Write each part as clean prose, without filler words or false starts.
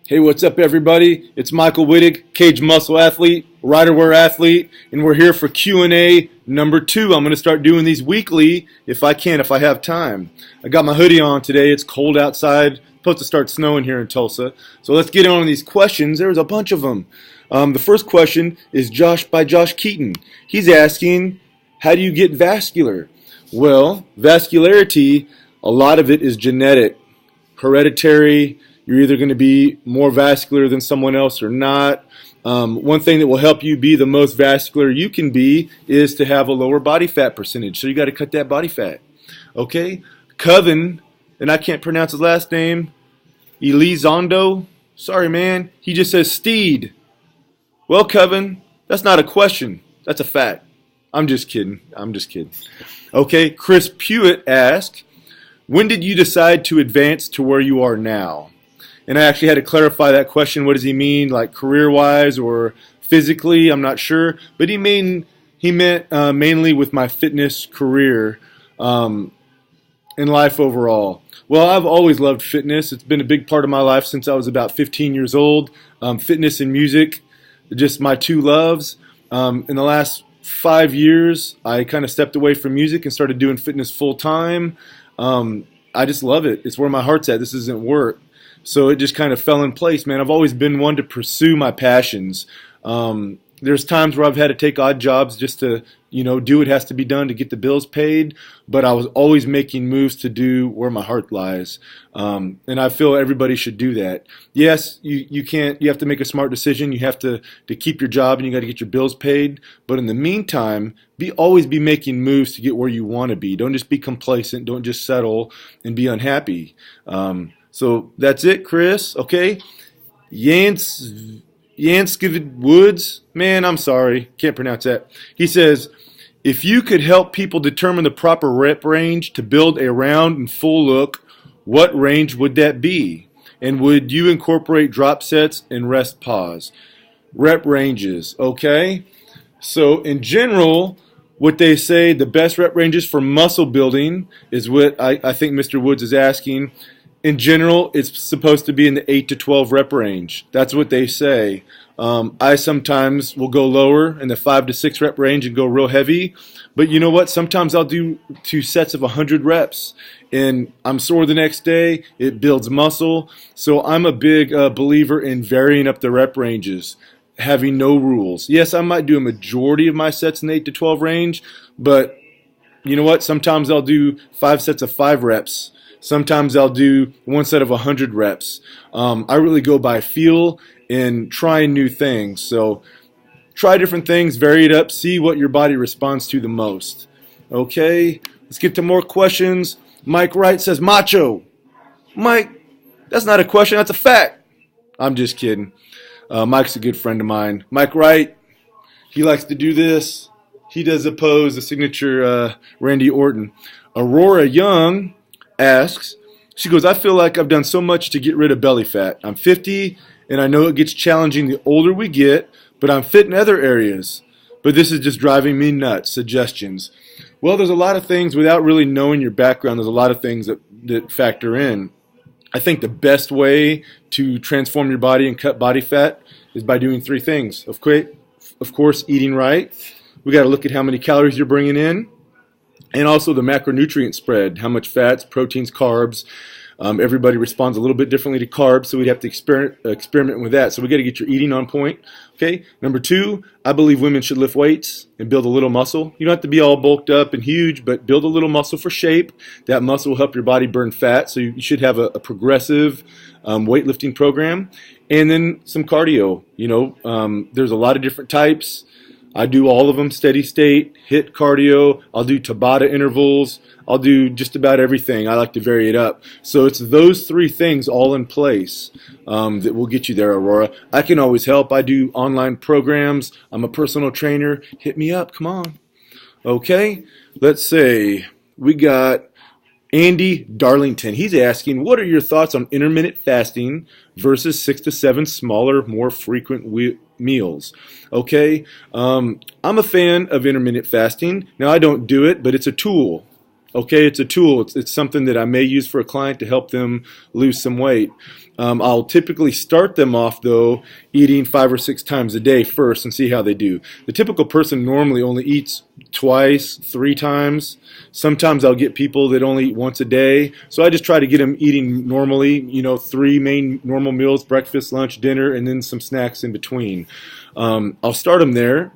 Hey, what's up, everybody? It's Michael Wittig, cage muscle athlete, rider wear athlete, and we're here for Q&A number 2. I'm going to start doing these weekly if I can, if I have time. I got my hoodie on today. It's cold outside. It's supposed to start snowing here in Tulsa. So let's get on these questions. There's a bunch of them. The first question is by Josh Keaton. He's asking, how do you get vascular? Well, vascularity, a lot of it is genetic, hereditary. You're either going to be more vascular than someone else or not. One thing that will help you be the most vascular you can be is to have a lower body fat percentage. So you got to cut that body fat. Okay? Coven, and I can't pronounce his last name, Elizondo. Sorry, man. He just says Steed. Well, Coven, that's not a question. That's a fact. I'm just kidding. Okay, Chris Pewitt asked, when did you decide to advance to where you are now? And I actually had to clarify that question. What does he mean, like career-wise or physically? I'm not sure. But he meant mainly with my fitness career in life overall. Well, I've always loved fitness. It's been a big part of my life since I was about 15 years old. Fitness and music, just my two loves. In the last 5 years, I kind of stepped away from music and started doing fitness full-time. I just love it. It's where my heart's at. This isn't work. So it just kind of fell in place, man. I've always been one to pursue my passions. There's times where I've had to take odd jobs just to, do what has to be done to get the bills paid. But I was always making moves to do where my heart lies. And I feel everybody should do that. Yes, you have to make a smart decision. You have to keep your job and you got to get your bills paid. But in the meantime, always be making moves to get where you want to be. Don't just be complacent. Don't just settle and be unhappy. So that's it, Chris. Okay. Yanskivid Woods. Man, I'm sorry. Can't pronounce that. He says, if you could help people determine the proper rep range to build a round and full look, what range would that be? And would you incorporate drop sets and rest pause? Rep ranges. Okay. So in general, what they say the best rep ranges for muscle building is what I think Mr. Woods is asking. In general, it's supposed to be in the 8 to 12 rep range. That's what they say. I sometimes will go lower in the 5 to 6 rep range and go real heavy. But you know what? Sometimes I'll do 2 sets of 100 reps. And I'm sore the next day. It builds muscle. So I'm a big believer in varying up the rep ranges, having no rules. Yes, I might do a majority of my sets in the 8 to 12 range. But you know what? Sometimes I'll do 5 sets of 5 reps. Sometimes I'll do 1 set of 100 reps. I really go by feel and trying new things. So try different things, vary it up, see what your body responds to the most. Okay, let's get to more questions. Mike Wright says, macho. Mike, that's not a question, that's a fact. I'm just kidding. Mike's a good friend of mine. Mike Wright, he likes to do this. He does the pose, the signature Randy Orton. Aurora Young asks, she goes, I feel like I've done so much to get rid of belly fat. I'm 50 and I know it gets challenging the older we get, but I'm fit in other areas. But this is just driving me nuts. Suggestions. Well, there's a lot of things without really knowing your background. There's a lot of things that factor in. I think the best way to transform your body and cut body fat is by doing 3 things. Of course, eating right. We got to look at how many calories you're bringing in. And also the macronutrient spread, how much fats, proteins, carbs. Everybody responds a little bit differently to carbs, so we'd have to experiment with that. So we got to get your eating on point. Okay. Number 2, I believe women should lift weights and build a little muscle. You don't have to be all bulked up and huge, but build a little muscle for shape. That muscle will help your body burn fat, so you should have a progressive weightlifting program. And then some cardio. There's a lot of different types. I do all of them, steady state, HIIT cardio. I'll do Tabata intervals. I'll do just about everything. I like to vary it up. So it's those 3 things all in place that will get you there, Aurora. I can always help. I do online programs. I'm a personal trainer. Hit me up. Come on. Okay. Let's say we got Andy Darlington. He's asking, what are your thoughts on intermittent fasting versus 6 to 7 smaller, more frequent meals? Okay, I'm a fan of intermittent fasting. Now, I don't do it, but it's a tool. Okay, it's a tool. It's something that I may use for a client to help them lose some weight. I'll typically start them off, though, eating 5 or 6 times a day first and see how they do. The typical person normally only eats twice, 3 times. Sometimes I'll get people that only eat once a day. So I just try to get them eating normally, 3 main normal meals: breakfast, lunch, dinner, and then some snacks in between. I'll start them there.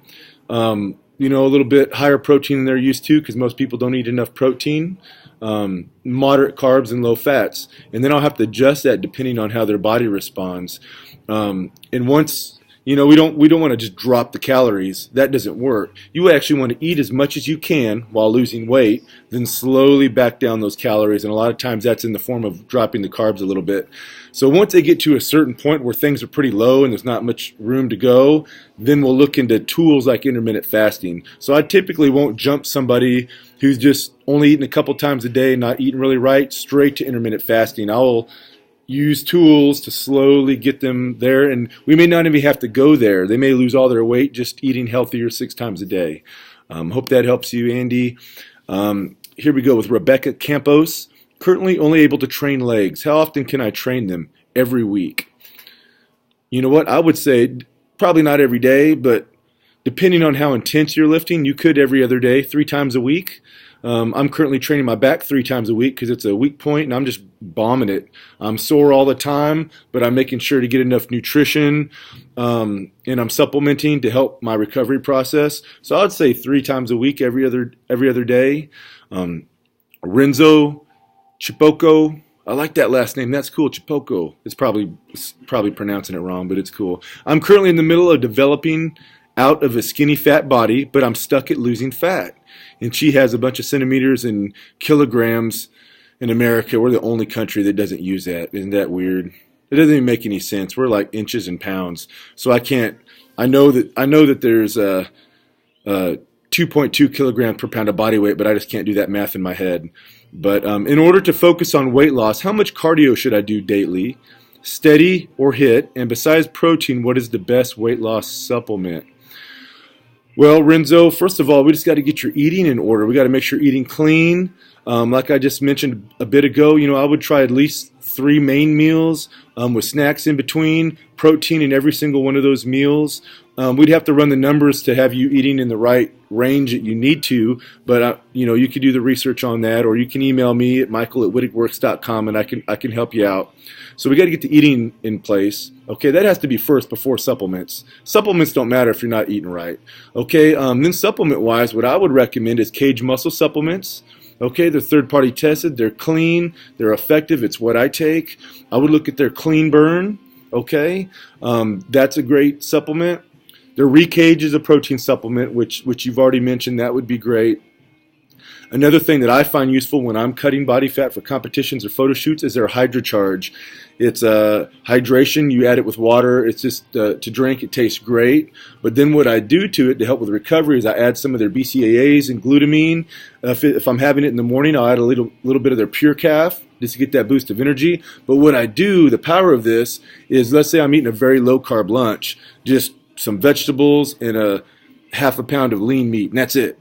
A little bit higher protein than they're used to because most people don't eat enough protein, moderate carbs and low fats. And then I'll have to adjust that depending on how their body responds. And once, we don't want to just drop the calories. That doesn't work. You actually want to eat as much as you can while losing weight, then slowly back down those calories. And a lot of times that's in the form of dropping the carbs a little bit. So once they get to a certain point where things are pretty low and there's not much room to go, then we'll look into tools like intermittent fasting. So I typically won't jump somebody who's just only eating a couple times a day, not eating really right, straight to intermittent fasting. I'll use tools to slowly get them there, and we may not even have to go there. They may lose all their weight just eating healthier 6 times a day. Hope that helps you, Andy. Here we go with Rebecca Campos. Currently only able to train legs. How often can I train them? Every week. You know what? I would say probably not every day, but depending on how intense you're lifting, you could every other day, 3 times a week. I'm currently training my back 3 times a week because it's a weak point and I'm just bombing it. I'm sore all the time, but I'm making sure to get enough nutrition, and I'm supplementing to help my recovery process. So I'd say 3 times a week, every other day. Renzo Chipoko. I like that last name. That's cool. Chipoko. It's probably pronouncing it wrong, but it's cool. I'm currently in the middle of developing out of a skinny fat body, but I'm stuck at losing fat. And she has a bunch of centimeters and kilograms in America. We're the only country that doesn't use that. Isn't that weird? It doesn't even make any sense. We're like inches and pounds. So I know that there's 2.2 kilograms per pound of body weight, but I just can't do that math in my head. But in order to focus on weight loss, how much cardio should I do daily? Steady or HIIT? And besides protein, what is the best weight loss supplement? Well, Renzo, first of all, we just got to get your eating in order. We got to make sure you're eating clean. Like I just mentioned a bit ago, I would try at least 3 main meals with snacks in between, protein in every single one of those meals. We'd have to run the numbers to have you eating in the right range that you need to, but you could do the research on that, or you can email me at michael@wittigworks.com and I can help you out. So we got to get the eating in place. Okay, that has to be first before supplements. Supplements don't matter if you're not eating right. Okay, then supplement-wise, what I would recommend is Cage Muscle supplements. Okay, they're third-party tested, they're clean, they're effective. It's what I take. I would look at their Clean Burn. Okay, that's a great supplement. Their Recage is a protein supplement, which you've already mentioned. That would be great. Another thing that I find useful when I'm cutting body fat for competitions or photo shoots is their HydroCharge. It's hydration. You add it with water. It's just to drink. It tastes great. But then what I do to it to help with recovery is I add some of their BCAAs and glutamine. If I'm having it in the morning, I'll add a little bit of their Pure Calf just to get that boost of energy. But what I do, the power of this is, let's say I'm eating a very low-carb lunch, just some vegetables and a half a pound of lean meat, and that's it.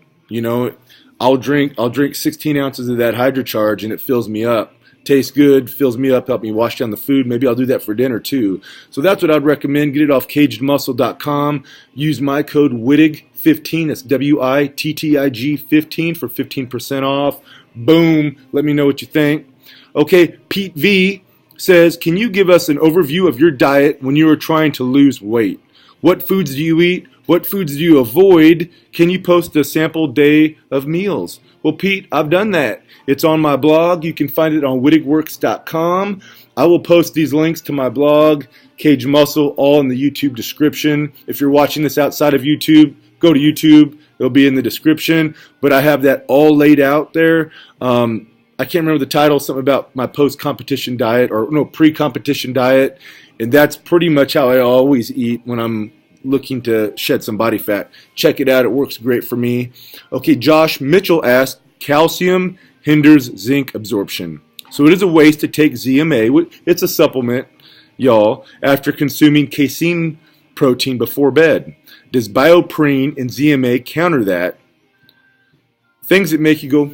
I'll drink 16 ounces of that HydroCharge, and it fills me up. Tastes good, fills me up, help me wash down the food. Maybe I'll do that for dinner too. So that's what I'd recommend. Get it off cagedmuscle.com. Use my code WITTIG15. That's WITTIG 15 for 15% off. Boom. Let me know what you think. Okay, Pete V says, can you give us an overview of your diet when you are trying to lose weight? What foods do you eat? What foods do you avoid? Can you post a sample day of meals? Well, Pete, I've done that. It's on my blog. You can find it on wittigworks.com. I will post these links to my blog, Cage Muscle, all in the YouTube description. If you're watching this outside of YouTube, go to YouTube. It'll be in the description. But I have that all laid out there. I can't remember the title, something about my post-competition diet, or no, pre-competition diet. And that's pretty much how I always eat when I'm looking to shed some body fat. Check it out. It works great for me. Okay, Josh Mitchell asked, calcium hinders zinc absorption. So it is a waste to take ZMA. It's a supplement, y'all, after consuming casein protein before bed. Does bioprene and ZMA counter that? Things that make you go,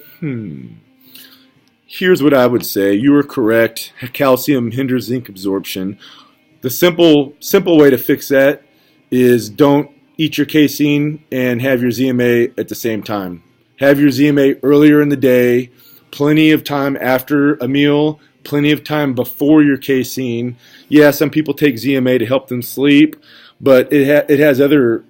Here's what I would say. You are correct. Calcium hinders zinc absorption. The simple way to fix that is don't eat your casein and have your ZMA at the same time. Have your ZMA earlier in the day, plenty of time after a meal, plenty of time before your casein. Yeah, some people take ZMA to help them sleep, but it has other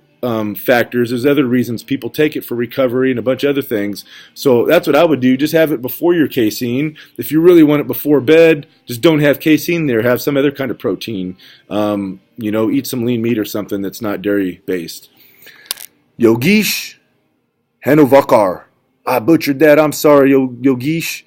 factors. There's other reasons people take it for recovery and a bunch of other things. So that's what I would do. Just have it before your casein. If you really want it before bed, just don't have casein there. Have some other kind of protein. Eat some lean meat or something that's not dairy based. Yogesh Hanovakar. I butchered that. I'm sorry, Yogesh.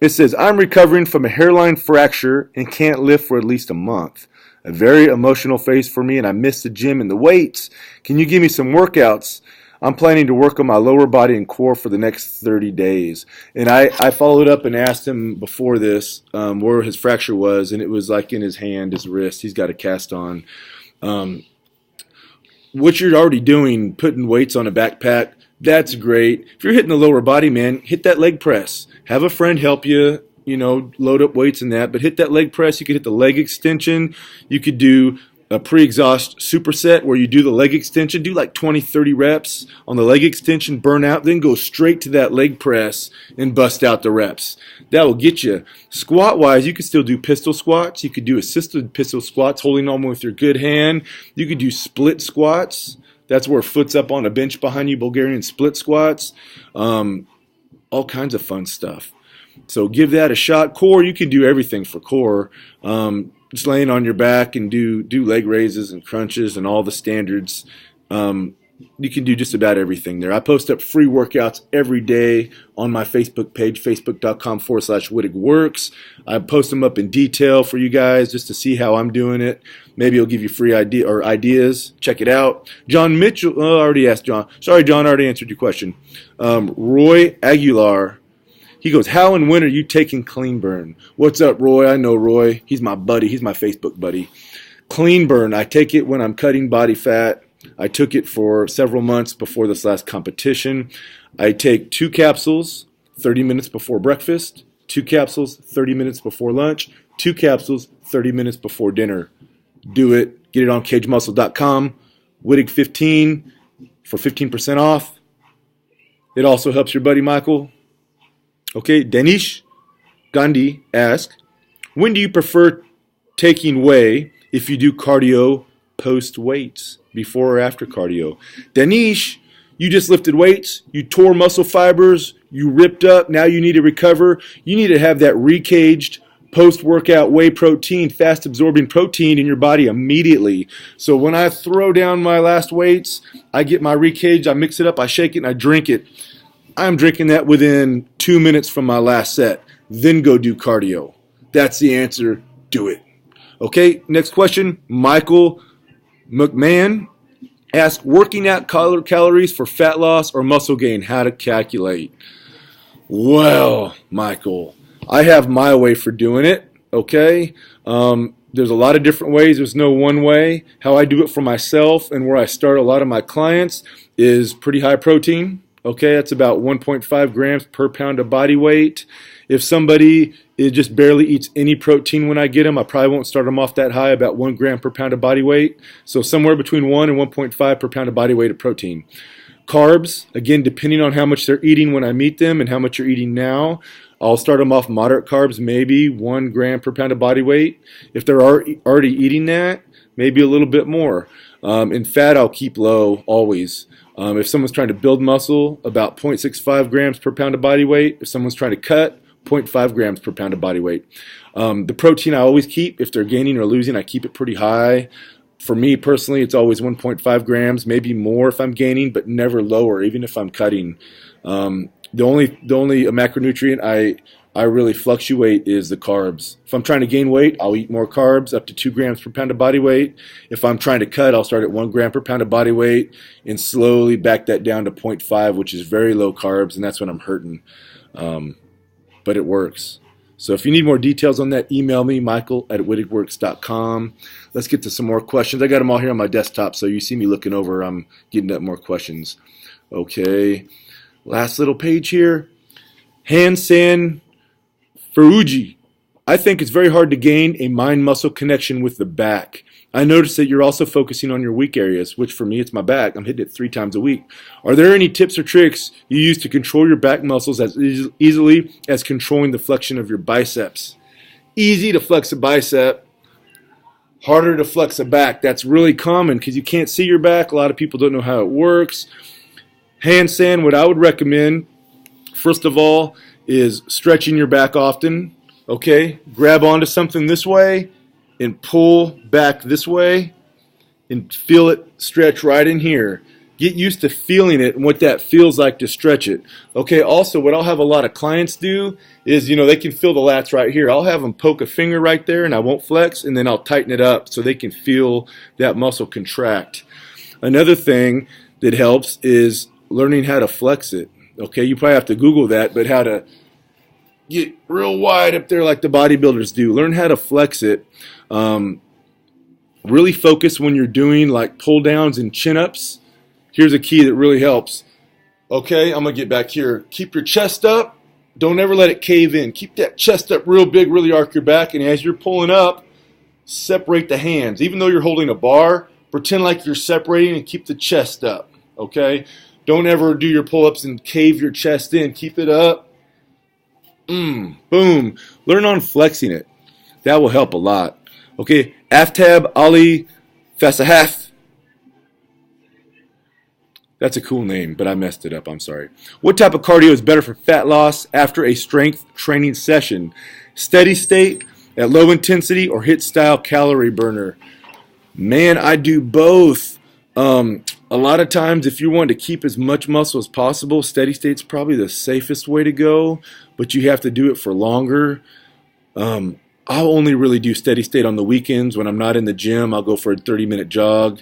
It says, I'm recovering from a hairline fracture and can't lift for at least a month. A very emotional phase for me, and I miss the gym and the weights. Can you give me some workouts? I'm planning to work on my lower body and core for the next 30 days. And I followed up and asked him before this where his fracture was, and it was like in his hand, his wrist. He's got a cast on. What you're already doing, putting weights on a backpack, that's great. If you're hitting the lower body, man, hit that leg press. Have a friend help you. Load up weights and that, but hit that leg press. You could hit the leg extension. You could do a pre-exhaust superset where you do the leg extension, do like 20, 30 reps on the leg extension, burn out, then go straight to that leg press and bust out the reps. That will get you. Squat-wise, you could still do pistol squats. You could do assisted pistol squats, holding on with your good hand. You could do split squats. That's where foot's up on a bench behind you, Bulgarian split squats. All kinds of fun stuff. So give that a shot. Core, you can do everything for core. Just laying on your back and do leg raises and crunches and all the standards. You can do just about everything there. I post up free workouts every day on my Facebook page, facebook.com/WittigWorks. I post them up in detail for you guys just to see how I'm doing it. Maybe it'll give you free ideas. Check it out. John Mitchell, I already asked John. Sorry, John, I already answered your question. Roy Aguilar. He goes, how and when are you taking Clean Burn? What's up, Roy? I know Roy. He's my buddy. He's my Facebook buddy. Clean Burn, I take it when I'm cutting body fat. I took it for several months before this last competition. I take 2 capsules 30 minutes before breakfast, 2 capsules 30 minutes before lunch, 2 capsules 30 minutes before dinner. Do it. Get it on cagemuscle.com. Wittig 15 for 15% off. It also helps your buddy Michael. Okay, Danish Gandhi asks, when do you prefer taking whey if you do cardio post weights, before or after cardio? Danish, you just lifted weights, you tore muscle fibers, you ripped up, now you need to recover. You need to have that recaged post-workout whey protein, fast-absorbing protein in your body immediately. So when I throw down my last weights, I get my recaged, I mix it up, I shake it, and I drink it. I'm drinking that within 2 minutes from my last set. Then go do cardio. That's the answer. Do it. Okay, next question. Michael McMahon asks, working out calories for fat loss or muscle gain, how to calculate? Well, Michael, I have my way for doing it, okay? There's a lot of different ways. There's no one way. How I do it for myself and where I start a lot of my clients is pretty high protein. Okay, that's about 1.5 grams per pound of body weight. If somebody just barely eats any protein when I get them, I probably won't start them off that high, about 1 gram per pound of body weight. So somewhere between 1 and 1.5 per pound of body weight of protein. Carbs, again, depending on how much they're eating when I meet them and how much you're eating now, I'll start them off moderate carbs, maybe 1 gram per pound of body weight. If they're already eating that, maybe a little bit more. In fat, I'll keep low always. If someone's trying to build muscle, about 0.65 grams per pound of body weight. If someone's trying to cut, 0.5 grams per pound of body weight. The protein I always keep, if they're gaining or losing, I keep it pretty high. For me personally, it's always 1.5 grams, maybe more if I'm gaining, but never lower, even if I'm cutting. The only macronutrient I really fluctuate is the carbs. If I'm trying to gain weight, I'll eat more carbs, up to 2 grams per pound of body weight. If I'm trying to cut, I'll start at 1 gram per pound of body weight and slowly back that down to 0.5, which is very low carbs, and that's when I'm hurting. But it works. So if you need more details on that, email me, michael@wittigworks.com. Let's get to some more questions. I got them all here on my desktop, so you see me looking over, I'm getting up more questions. Okay, last little page here. Hansan Ferrugi, I think it's very hard to gain a mind-muscle connection with the back. I noticed that you're also focusing on your weak areas, which for me, it's my back. I'm hitting it 3 times a week. Are there any tips or tricks you use to control your back muscles as easily as controlling the flexion of your biceps? Easy to flex a bicep, harder to flex a back. That's really common because you can't see your back. A lot of people don't know how it works. Handstand, what I would recommend, first of all, is stretching your back often. Okay, grab onto something this way and pull back this way and feel it stretch right in here. Get used to feeling it and what that feels like to stretch it. Okay, also what I'll have a lot of clients do is, they can feel the lats right here. I'll have them poke a finger right there and I won't flex, and then I'll tighten it up so they can feel that muscle contract. Another thing that helps is learning how to flex it. Okay, you probably have to Google that, but how to get real wide up there like the bodybuilders do. Learn how to flex it. Really focus when you're doing like pull downs and chin ups. Here's a key that really helps. Okay, I'm going to get back here. Keep your chest up. Don't ever let it cave in. Keep that chest up real big, really arc your back. And as you're pulling up, separate the hands. Even though you're holding a bar, pretend like you're separating and keep the chest up. Okay? Don't ever do your pull-ups and cave your chest in. Keep it up. Boom. Learn on flexing it. That will help a lot. Okay, Aftab Ali Fasahaf. That's a cool name, but I messed it up. I'm sorry. What type of cardio is better for fat loss after a strength training session? Steady state, at low intensity, or HIIT style calorie burner? Man, I do both. A lot of times, if you want to keep as much muscle as possible, steady state's probably the safest way to go, but you have to do it for longer. I'll only really do steady state on the weekends. When I'm not in the gym, I'll go for a 30-minute jog.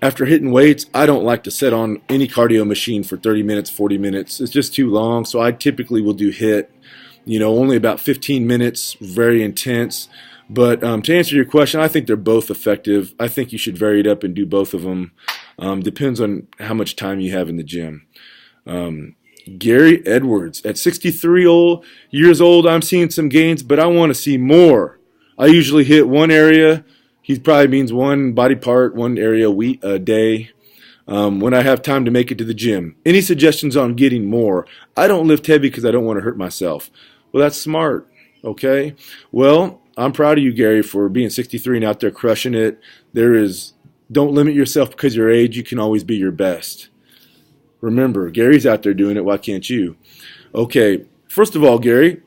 After hitting weights, I don't like to sit on any cardio machine for 30 minutes, 40 minutes. It's just too long, so I typically will do HIIT. Only about 15 minutes, very intense. But to answer your question, I think they're both effective. I think you should vary it up and do both of them. Depends on how much time you have in the gym. Gary Edwards, at 63 years old, I'm seeing some gains, but I want to see more. I usually hit one area. He probably means one body part, one area a day. When I have time to make it to the gym. Any suggestions on getting more? I don't lift heavy because I don't want to hurt myself. Well, that's smart. Okay. Well, I'm proud of you, Gary, for being 63 and out there crushing it. Don't limit yourself because of your age. You can always be your best. Remember, Gary's out there doing it. Why can't you? Okay. First of all, Gary,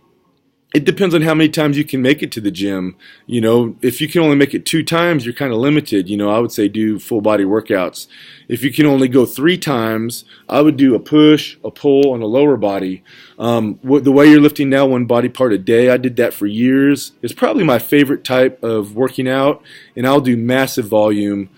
it depends on how many times you can make it to the gym. If you can only make it 2 times, you're kind of limited. I would say do full body workouts. If you can only go 3 times, I would do a push, a pull, and a lower body. The way you're lifting now, one body part a day, I did that for years. It's probably my favorite type of working out, and I'll do massive volume,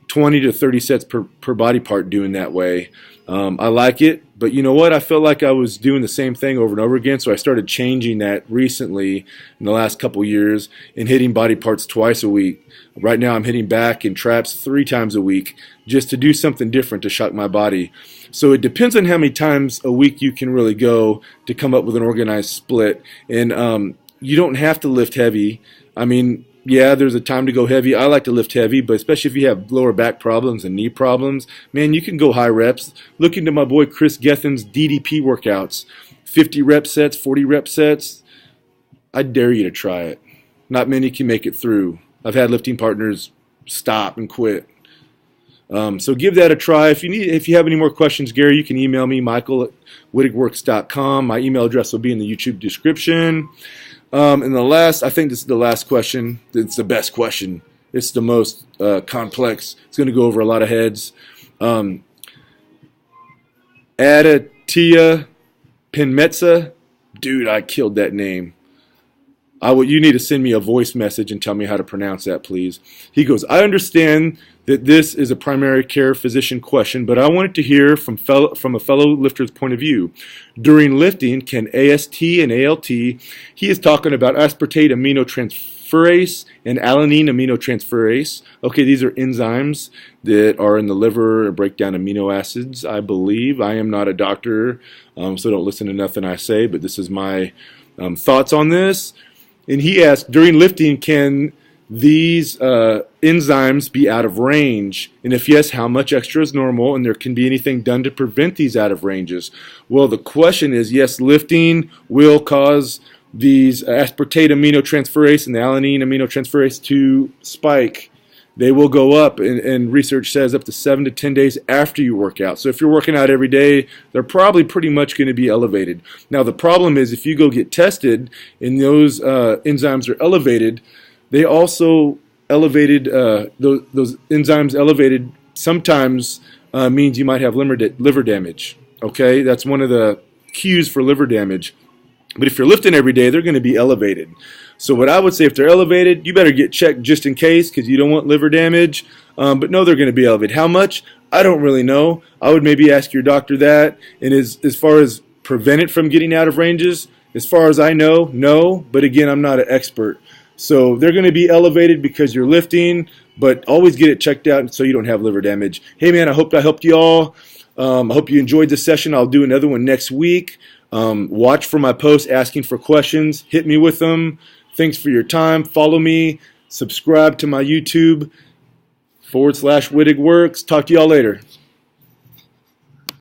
20 to 30 sets per body part doing that way. I like it, but you know what? I felt like I was doing the same thing over and over again, so I started changing that recently in the last couple years and hitting body parts twice a week. Right now I'm hitting back and traps 3 times a week just to do something different to shock my body. So it depends on how many times a week you can really go to come up with an organized split. And you don't have to lift heavy. Yeah, there's a time to go heavy. I like to lift heavy, but especially if you have lower back problems and knee problems, man, you can go high reps. Look into my boy Chris Gethin's DDP workouts. 50 rep sets, 40 rep sets. I dare you to try it. Not many can make it through. I've had lifting partners stop and quit. So give that a try. If you have any more questions, Gary, you can email me, michael@wittigworks.com. My email address will be in the YouTube description. And I think this is the last question. It's the best question. It's the most complex. It's going to go over a lot of heads. Adatia Pinmetsa. Dude, I killed that name. You need to send me a voice message and tell me how to pronounce that, please. He goes, I understand that this is a primary care physician question, but I wanted to hear from a fellow lifter's point of view. During lifting, can AST and ALT, he is talking about aspartate aminotransferase and alanine aminotransferase. Okay, these are enzymes that are in the liver and break down amino acids, I believe. I am not a doctor, so don't listen to nothing I say, but this is my Thoughts on this? And he asked, during lifting, can these enzymes be out of range? And if yes, how much extra is normal? And there can be anything done to prevent these out of ranges? Well, the question is, yes, lifting will cause these aspartate aminotransferase and the alanine aminotransferase to spike. They will go up, and research says up to 7 to 10 days after you work out. So if you're working out every day, they're probably pretty much going to be elevated. Now the problem is if you go get tested and those enzymes are elevated, they also elevated, those enzymes elevated sometimes means you might have liver damage. Okay, that's one of the cues for liver damage. But if you're lifting every day, they're going to be elevated. So what I would say, if they're elevated, you better get checked just in case, because you don't want liver damage. But no, they're going to be elevated. How much? I don't really know. I would maybe ask your doctor that. And as far as prevent it from getting out of ranges, as far as I know, no. But again, I'm not an expert. So they're going to be elevated because you're lifting, but always get it checked out so you don't have liver damage. Hey man, I hope I helped you all. I hope you enjoyed this session. I'll do another one next week. Watch for my posts asking for questions. Hit me with them. Thanks for your time. Follow me. Subscribe to my YouTube /Wittig Works. Talk to y'all later.